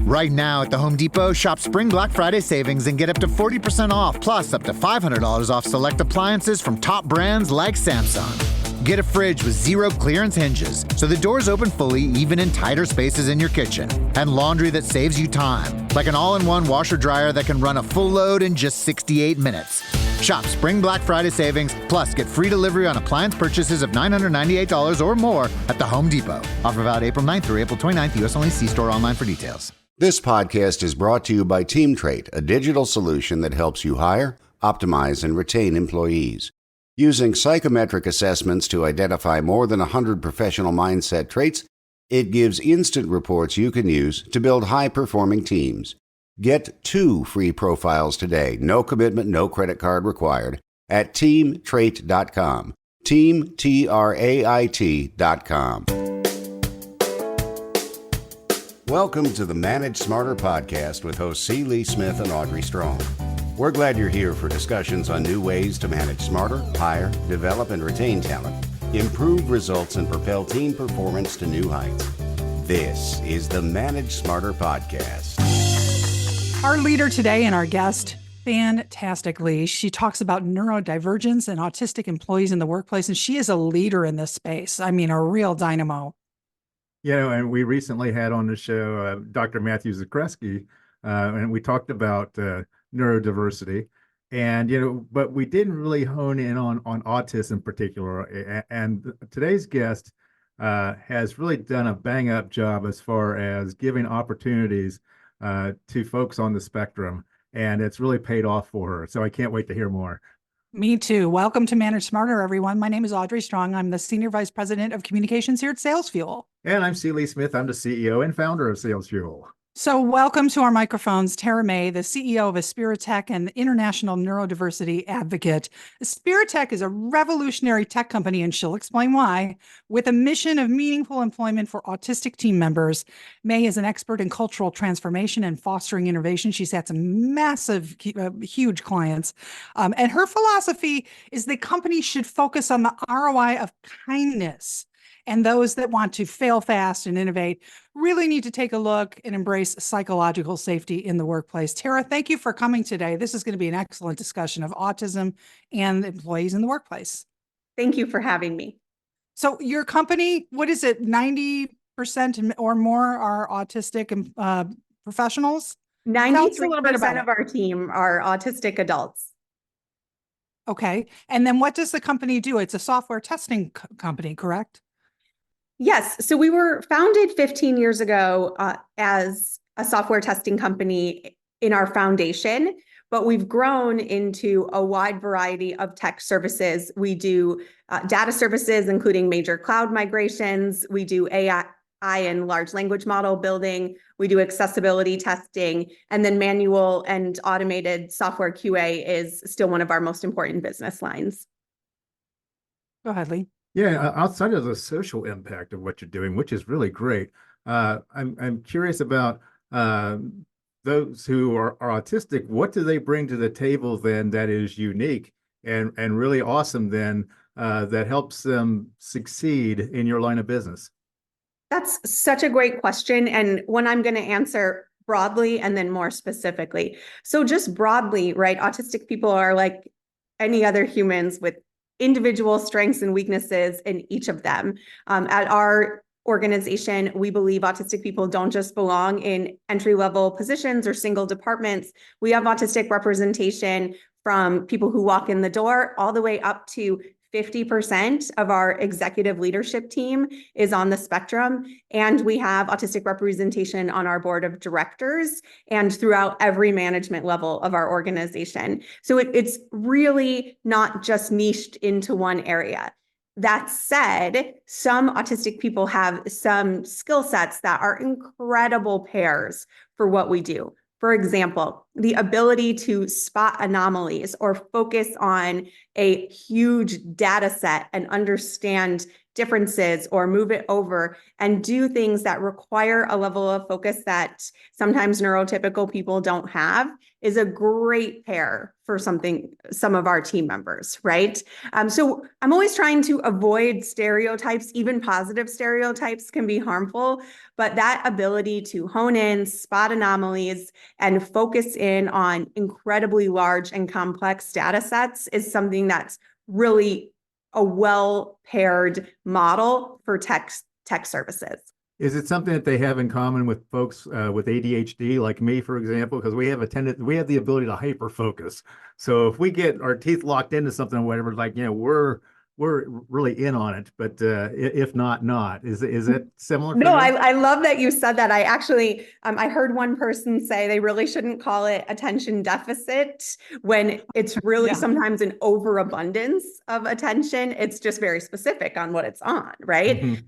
Right now at the Home Depot, shop Spring Black Friday savings and get up to 40% off, plus up to $500 off select appliances from top brands like Samsung. Get a fridge with 0 clearance hinges, so the doors open fully even in tighter spaces in your kitchen. And laundry that saves you time, like an all-in-one washer-dryer that can run a full load in just 68 minutes. Shop Spring Black Friday savings, plus get free delivery on appliance purchases of $998 or more at the Home Depot. Offer valid April 9th through April 29th, U.S. only. See store online for details. This podcast is brought to you by TeamTrait, a digital solution that helps you hire, optimize, and retain employees. Using psychometric assessments to identify more than 100 professional mindset traits, it gives instant reports you can use to build high-performing teams. Get 2 free profiles today, no commitment, no credit card required, at teamtrait.com. TeamTrait.com. Welcome to the Manage Smarter podcast with hosts C. Lee Smith and Audrey Strong. We're glad you're here for discussions on new ways to manage smarter, hire, develop, and retain talent, improve results, and propel team performance to new heights. This is the Manage Smarter podcast. Our leader today and our guest, fantastically, she talks about neurodivergence and autistic employees in the workplace, and she is a leader in this space. I mean, a real dynamo. You know, and we recently had on the show Dr. Matthew Zakreski, and we talked about neurodiversity, and but we didn't really hone in on autism in particular. And today's guest has really done a bang-up job as far as giving opportunities to folks on the spectrum, and it's really paid off for her. So I can't wait to hear more. Me too. Welcome to Manage Smarter, everyone. My name is Audrey Strong. I'm the Senior Vice President of Communications here at Sales Fuel. And I'm C. Lee Smith. I'm the CEO and founder of Sales Fuel. So welcome to our microphones, Tara May, the CEO of Aspiritech and the International Neurodiversity Advocate. Aspiritech is a revolutionary tech company, and she'll explain why, with a mission of meaningful employment for autistic team members. May is an expert in cultural transformation and fostering innovation. She's had some massive, huge clients. And her philosophy is that companies should focus on the ROI of kindness. And those that want to fail fast and innovate really need to take a look and embrace psychological safety in the workplace. Tara, thank you for coming today. This is going to be an excellent discussion of autism and employees in the workplace. Thank you for having me. So your company, what is it, 90% or more are autistic professionals? 93% of our team are autistic adults. Okay. And then what does the company do? It's a software testing company, correct? Yes. So we were founded 15 years ago as a software testing company in our foundation, but we've grown into a wide variety of tech services. We do data services, including major cloud migrations. We do AI and large language model building. We do accessibility testing, and then manual and automated software QA is still one of our most important business lines. Go ahead, Lee. Yeah, outside of the social impact of what you're doing, which is really great, I'm curious about those who are autistic. What do they bring to the table then that is unique and really awesome then that helps them succeed in your line of business? That's such a great question, and one I'm going to answer broadly and then more specifically. So just broadly, right, autistic people are like any other humans with individual strengths and weaknesses in each of them. At our organization, we believe autistic people don't just belong in entry-level positions or single departments. We have autistic representation from people who walk in the door all the way up to 50% of our executive leadership team is on the spectrum, and we have autistic representation on our board of directors and throughout every management level of our organization. So it's really not just niched into one area. That said, some autistic people have some skill sets that are incredible pairs for what we do. For example, the ability to spot anomalies or focus on a huge data set and understand differences or move it over and do things that require a level of focus that sometimes neurotypical people don't have is a great pair for some of our team members, right? So I'm always trying to avoid stereotypes. Even positive stereotypes can be harmful, but that ability to hone in, spot anomalies, and focus in on incredibly large and complex data sets is something that's really a well-paired model for tech services. Is it something that they have in common with folks with ADHD, like me, for example? Because we have the ability to hyper focus. So if we get our teeth locked into something or whatever, like, we're really in on it. But if not, is it similar? No, I love that you said that. I actually, I heard one person say they really shouldn't call it attention deficit when it's really sometimes an overabundance of attention. It's just very specific on what it's on, right? Mm-hmm.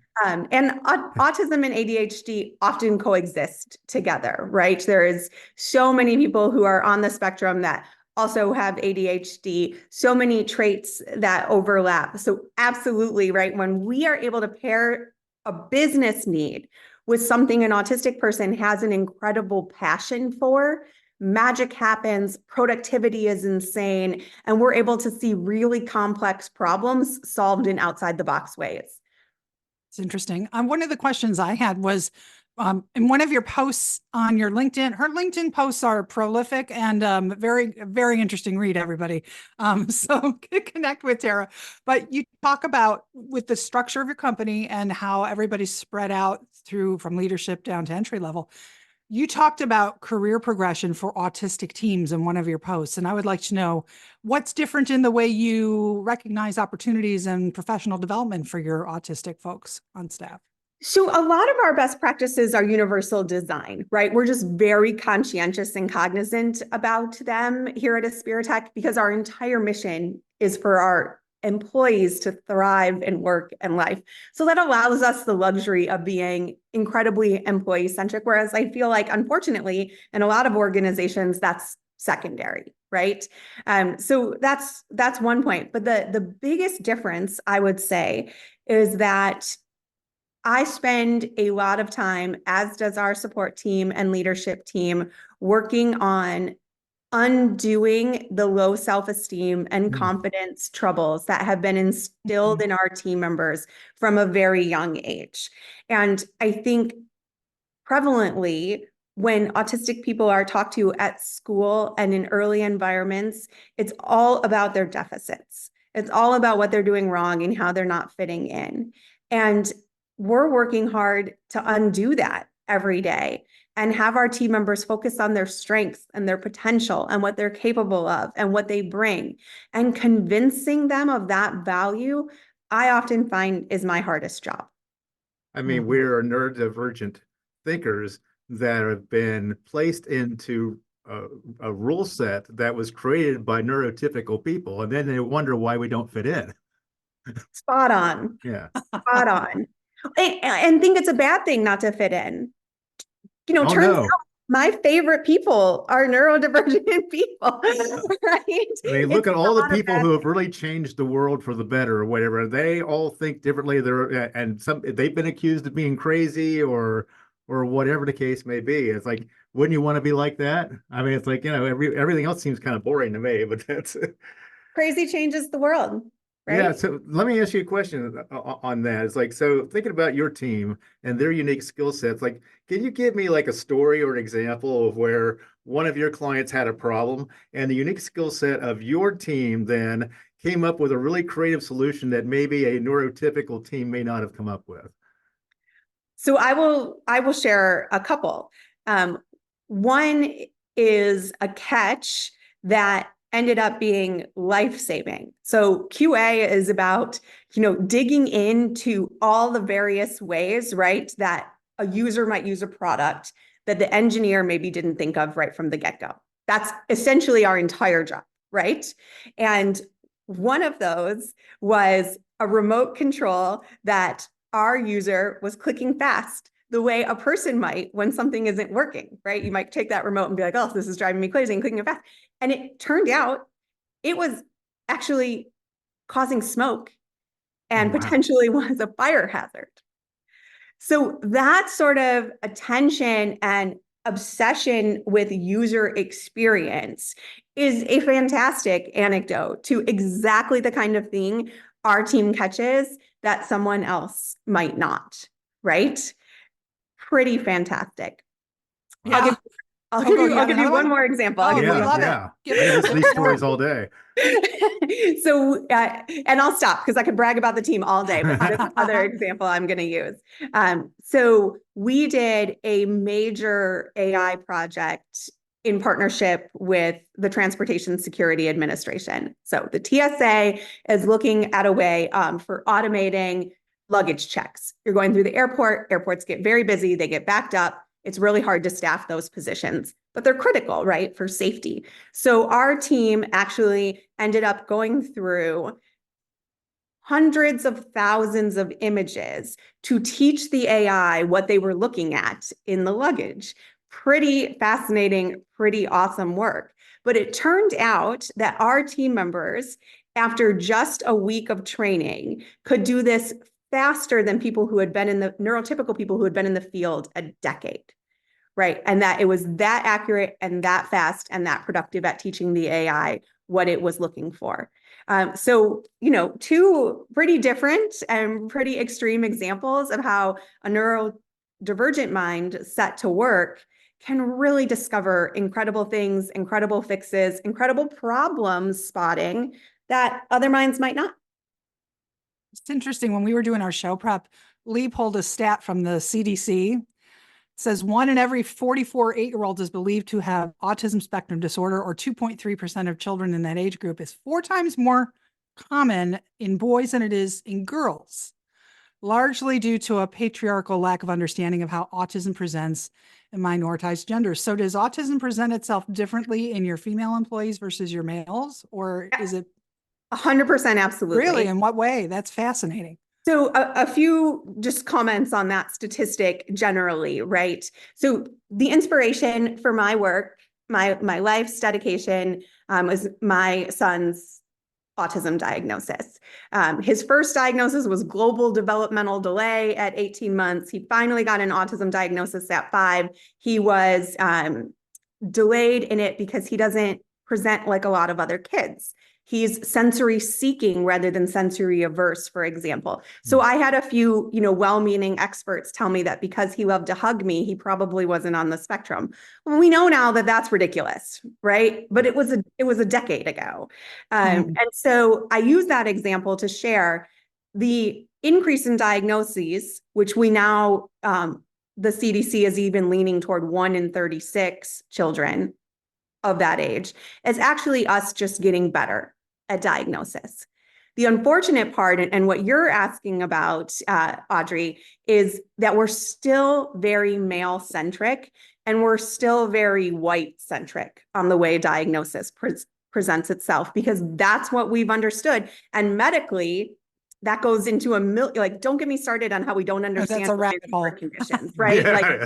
And autism and ADHD often coexist together, right? There is so many people who are on the spectrum that also have ADHD, so many traits that overlap. So absolutely, right? When we are able to pair a business need with something an autistic person has an incredible passion for, magic happens, productivity is insane, and we're able to see really complex problems solved in outside the box ways. It's interesting. One of the questions I had was, in one of your posts on your LinkedIn, her LinkedIn posts are prolific and very, very interesting read, everybody. So connect with Tara. But you talk about with the structure of your company and how everybody's spread out from leadership down to entry level. You talked about career progression for autistic teams in one of your posts, and I would like to know what's different in the way you recognize opportunities and professional development for your autistic folks on staff. So a lot of our best practices are universal design, right? We're just very conscientious and cognizant about them here at Aspiritech because our entire mission is for our employees to thrive in work and life. So that allows us the luxury of being incredibly employee-centric, whereas I feel like, unfortunately, in a lot of organizations, that's secondary, right? So that's one point. But the biggest difference, I would say, is that I spend a lot of time, as does our support team and leadership team, working on undoing the low self-esteem and confidence troubles that have been instilled in our team members from a very young age. And I think prevalently, when autistic people are talked to at school and in early environments, it's all about their deficits. It's all about what they're doing wrong and how they're not fitting in. And we're working hard to undo that every day and have our team members focus on their strengths and their potential and what they're capable of and what they bring. And convincing them of that value, I often find is my hardest job. I mean, we're neurodivergent thinkers that have been placed into a rule set that was created by neurotypical people, and then they wonder why we don't fit in. Spot on. Yeah. Spot on. And think it's a bad thing not to fit in. Turns out my favorite people are neurodivergent people, right? I mean, look at all the people who have really changed the world for the better or whatever. They all think differently. They've been accused of being crazy or whatever the case may be. It's like, wouldn't you want to be like that? I mean, it's like, everything else seems kind of boring to me, but that's crazy changes the world. Right? Yeah, so let me ask you a question on that. It's like, so thinking about your team and their unique skill sets, like, can you give me like a story or an example of where one of your clients had a problem and the unique skill set of your team then came up with a really creative solution that maybe a neurotypical team may not have come up with? So I will share a couple. One is a catch that ended up being life-saving. So QA is about, digging into all the various ways, right, that a user might use a product that the engineer maybe didn't think of right from the get-go. That's essentially our entire job, right? And one of those was a remote control that our user was clicking fast the way a person might when something isn't working, right? You might take that remote and be like, oh, this is driving me crazy and clicking it fast. And it turned out it was actually causing smoke and Wow. potentially was a fire hazard. So that sort of attention and obsession with user experience is a fantastic anecdote to exactly the kind of thing our team catches that someone else might not, right? Pretty fantastic. Yeah. I'll Oh, give you another one more example. Oh, I'll give you we one love more. it. I could just these stories all day. So, and I'll stop because I could brag about the team all day, but this other example I'm going to use. So we did a major AI project in partnership with the Transportation Security Administration. So the TSA is looking at a way for automating luggage checks. You're going through the airport, airports get very busy, they get backed up. It's really hard to staff those positions, but they're critical, right, for safety. So our team actually ended up going through hundreds of thousands of images to teach the AI what they were looking at in the luggage. Pretty fascinating, pretty awesome work. But it turned out that our team members, after just a week of training, could do this faster than people who had been in the neurotypical people who had been in the field a decade, right? And that it was that accurate and that fast and that productive at teaching the AI what it was looking for. So, two pretty different and pretty extreme examples of how a neurodivergent mind set to work can really discover incredible things, incredible fixes, incredible problem spotting that other minds might not. It's interesting. When we were doing our show prep, Lee pulled a stat from the CDC. It says 1 in every 44 8-year-olds is believed to have autism spectrum disorder, or 2.3% of children in that age group is 4 times more common in boys than it is in girls, largely due to a patriarchal lack of understanding of how autism presents in minoritized genders. So does autism present itself differently in your female employees versus your males, or is it 100% absolutely? Really? In what way? That's fascinating. So a few just comments on that statistic generally, right? So the inspiration for my work, my life's dedication was my son's autism diagnosis. His first diagnosis was global developmental delay at 18 months. He finally got an autism diagnosis at 5. He was delayed in it because he doesn't present like a lot of other kids. He's sensory seeking rather than sensory averse, for example. So I had a few, well-meaning experts tell me that because he loved to hug me, he probably wasn't on the spectrum. Well, we know now that that's ridiculous, right? But it was a decade ago. And so I use that example to share the increase in diagnoses, which we now, the CDC is even leaning toward 1 in 36 children of that age, is actually us just getting better at diagnosis. The unfortunate part, and what you're asking about, Audrey, is that we're still very male-centric and we're still very white-centric on the way diagnosis presents itself, because that's what we've understood. And medically, that goes into don't get me started on how we don't understand that's a rabbit hole. Conditions, right? Yeah,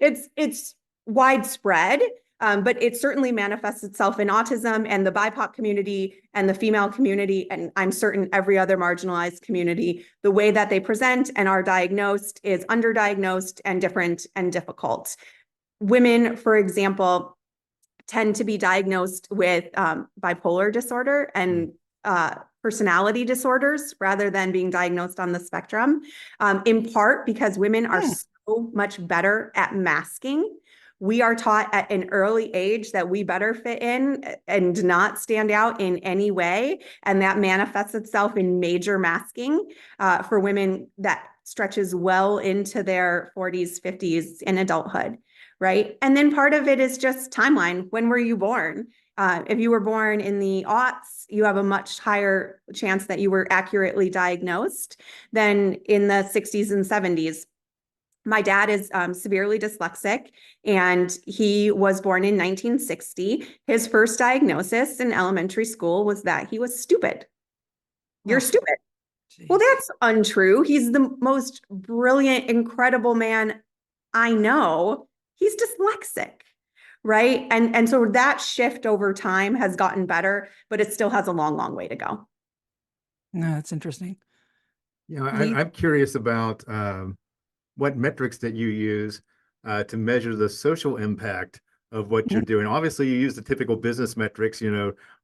it's widespread. But it certainly manifests itself in autism and the BIPOC community and the female community, and I'm certain every other marginalized community. The way that they present and are diagnosed is underdiagnosed and different and difficult. Women, for example, tend to be diagnosed with bipolar disorder and personality disorders rather than being diagnosed on the spectrum, in part because women are so much better at masking. We are taught at an early age that we better fit in and not stand out in any way. And that manifests itself in major masking for women that stretches well into their 40s, 50s in adulthood, right? And then part of it is just timeline. When were you born? If you were born in the aughts, you have a much higher chance that you were accurately diagnosed than in the 60s and 70s. My dad is severely dyslexic, and he was born in 1960. His first diagnosis in elementary school was that he was stupid. You're stupid. Geez. Well, that's untrue. He's the most brilliant, incredible man I know. He's dyslexic, right? And so that shift over time has gotten better, but it still has a long, long way to go. No, that's interesting. I'm curious about what metrics that you use to measure the social impact of what you're doing. Obviously, you use the typical business metrics,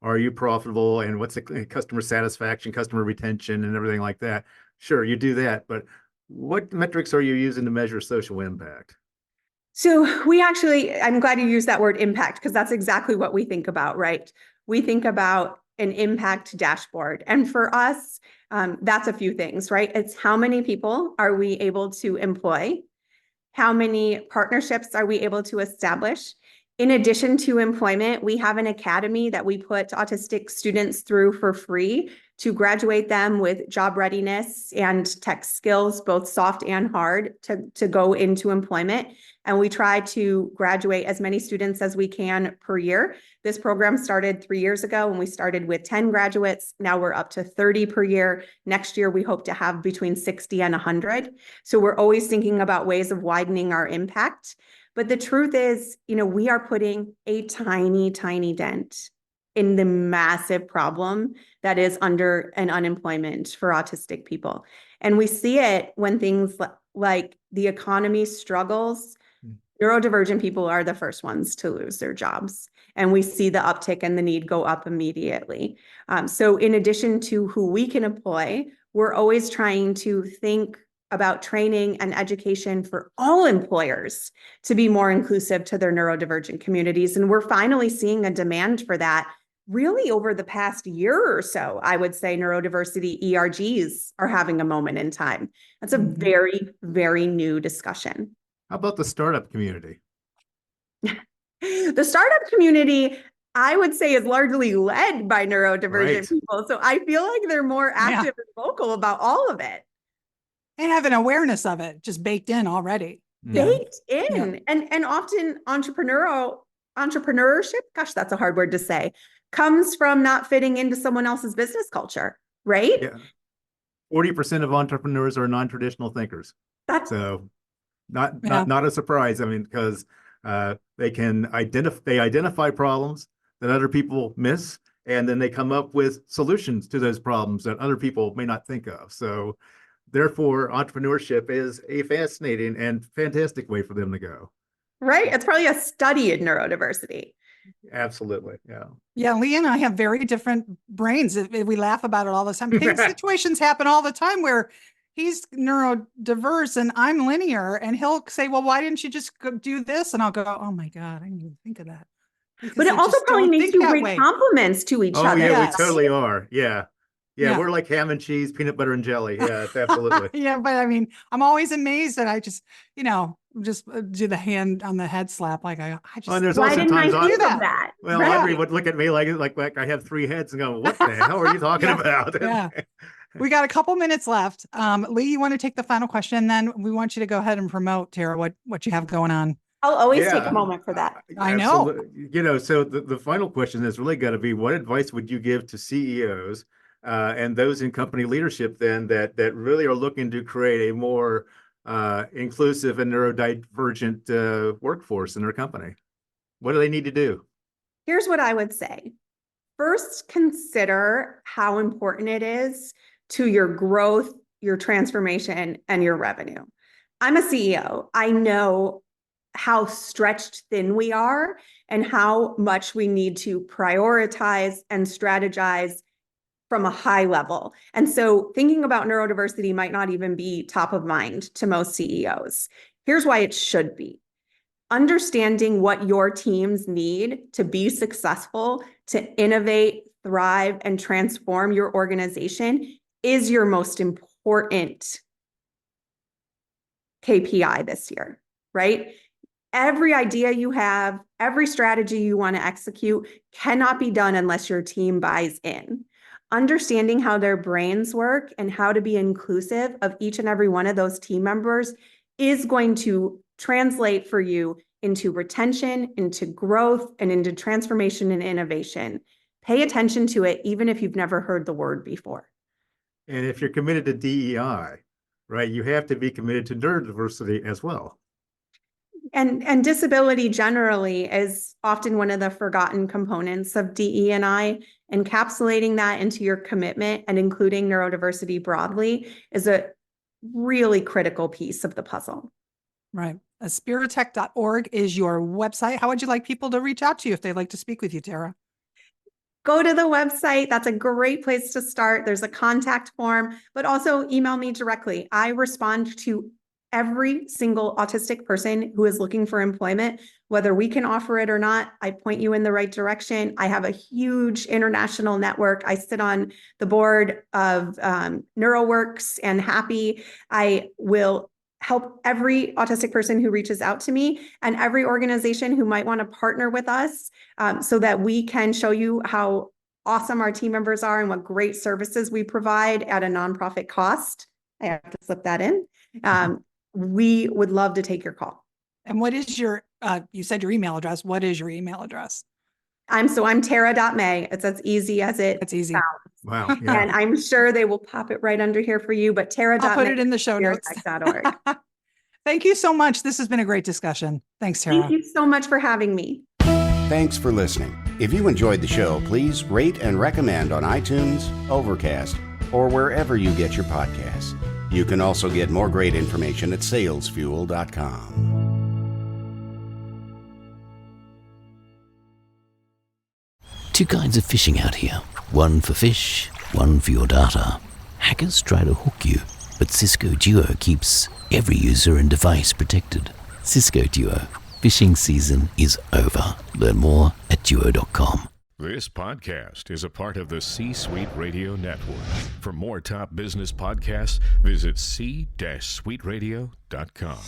are you profitable and what's the customer satisfaction, customer retention, and everything like that. Sure, you do that, but what metrics are you using to measure social impact? So I'm glad you used that word impact, because that's exactly what we think about, right? We think about an impact dashboard. And for us, that's a few things, right? It's how many people are we able to employ? How many partnerships are we able to establish? In addition to employment, we have an academy that we put autistic students through for free to graduate them with job readiness and tech skills, both soft and hard, to go into employment. And we try to graduate as many students as we can per year. This program started 3 years ago when we started with 10 graduates. Now we're up to 30 per year. Next year, we hope to have between 60 and 100. So we're always thinking about ways of widening our impact. But the truth is, we are putting a tiny, tiny dent in the massive problem that is under an unemployment for autistic people. And we see it when things like the economy struggles. Neurodivergent people are the first ones to lose their jobs. And we see the uptick and the need go up immediately. So in addition to who we can employ, we're always trying to think about training and education for all employers to be more inclusive to their neurodivergent communities. And we're finally seeing a demand for that really over the past year or so. I would say neurodiversity ERGs are having a moment in time. That's a very, very new discussion. How about the startup community? The startup community, I would say, is largely led by neurodivergent people. So I feel like they're more active and vocal about all of it. And have an awareness of it just baked in already. Baked in. And often entrepreneurship, gosh, that's a hard word to say, comes from not fitting into someone else's business culture, right? Yeah. 40% of entrepreneurs are non-traditional thinkers. So not a surprise. I mean, because they identify problems that other people miss, and then they come up with solutions to those problems that other people may not think of. So therefore, entrepreneurship is a fascinating and fantastic way for them to go. Right. It's probably a study in neurodiversity. Absolutely. Yeah. Yeah. Lee and I have very different brains. We laugh about it all the time. Situations happen all the time where he's neurodiverse and I'm linear, and he'll say, well, why didn't you just go do this? And I'll go, oh my God, I didn't even think of that. Because but it also probably makes you great compliments to each other. Oh yeah, we totally are. Yeah. We're like ham and cheese, peanut butter and jelly. Yeah, absolutely. Yeah, but I mean, I'm always amazed that I just, do the hand on the head slap. Like I just. Oh, and there's why didn't I do that? Well, Audrey would look at me like I have 3 heads and go, "What the hell are you talking about?" Yeah. We got a couple minutes left. Lee, you want to take the final question, and then we want you to go ahead and promote, Tara, what you have going on. I'll always take a moment for that. I know. So the final question is really got to be, what advice would you give to CEOs and those in company leadership then that really are looking to create a more inclusive and neurodivergent workforce in their company? What do they need to do? Here's what I would say. First, consider how important it is to your growth, your transformation, and your revenue. I'm a CEO. I know how stretched thin we are and how much we need to prioritize and strategize from a high level. And so thinking about neurodiversity might not even be top of mind to most CEOs. Here's why it should be. Understanding what your teams need to be successful, to innovate, thrive, and transform your organization is your most important KPI this year, right? Every idea you have, every strategy you want to execute cannot be done unless your team buys in. Understanding how their brains work and how to be inclusive of each and every one of those team members is going to translate for you into retention, into growth, and into transformation and innovation. Pay attention to it, even if you've never heard the word before. And if you're committed to DEI, right, you have to be committed to neurodiversity as well. And disability generally is often one of the forgotten components of DE&I. encapsulating that into your commitment and including neurodiversity broadly is a really critical piece of the puzzle. Right. Aspiritech.org is your website. How would you like people to reach out to you if they'd like to speak with you, Tara? Go to the website. That's a great place to start. There's a contact form, but also email me directly. I respond to every single autistic person who is looking for employment, whether we can offer it or not. I point you in the right direction. I have a huge international network. I sit on the board of NeuroWorks and Happy. I will help every autistic person who reaches out to me and every organization who might want to partner with us so that we can show you how awesome our team members are and what great services we provide at a nonprofit cost. I have to slip that in. We would love to take your call. And what is your, you said your email address. What is your email address? I'm Tara.may. It's as easy as It's easy. sounds. Wow. Yeah. And I'm sure they will pop it right under here for you, but Tara.may. I'll put it in the show notes. Thank you so much. This has been a great discussion. Thanks, Tara. Thank you so much for having me. Thanks for listening. If you enjoyed the show, please rate and recommend on iTunes, Overcast, or wherever you get your podcasts. You can also get more great information at salesfuel.com. Two kinds of phishing out here. One for fish, one for your data. Hackers try to hook you, but Cisco Duo keeps every user and device protected. Cisco Duo. Phishing season is over. Learn more at duo.com. This podcast is a part of the C-Suite Radio Network. For more top business podcasts, visit c-suiteradio.com.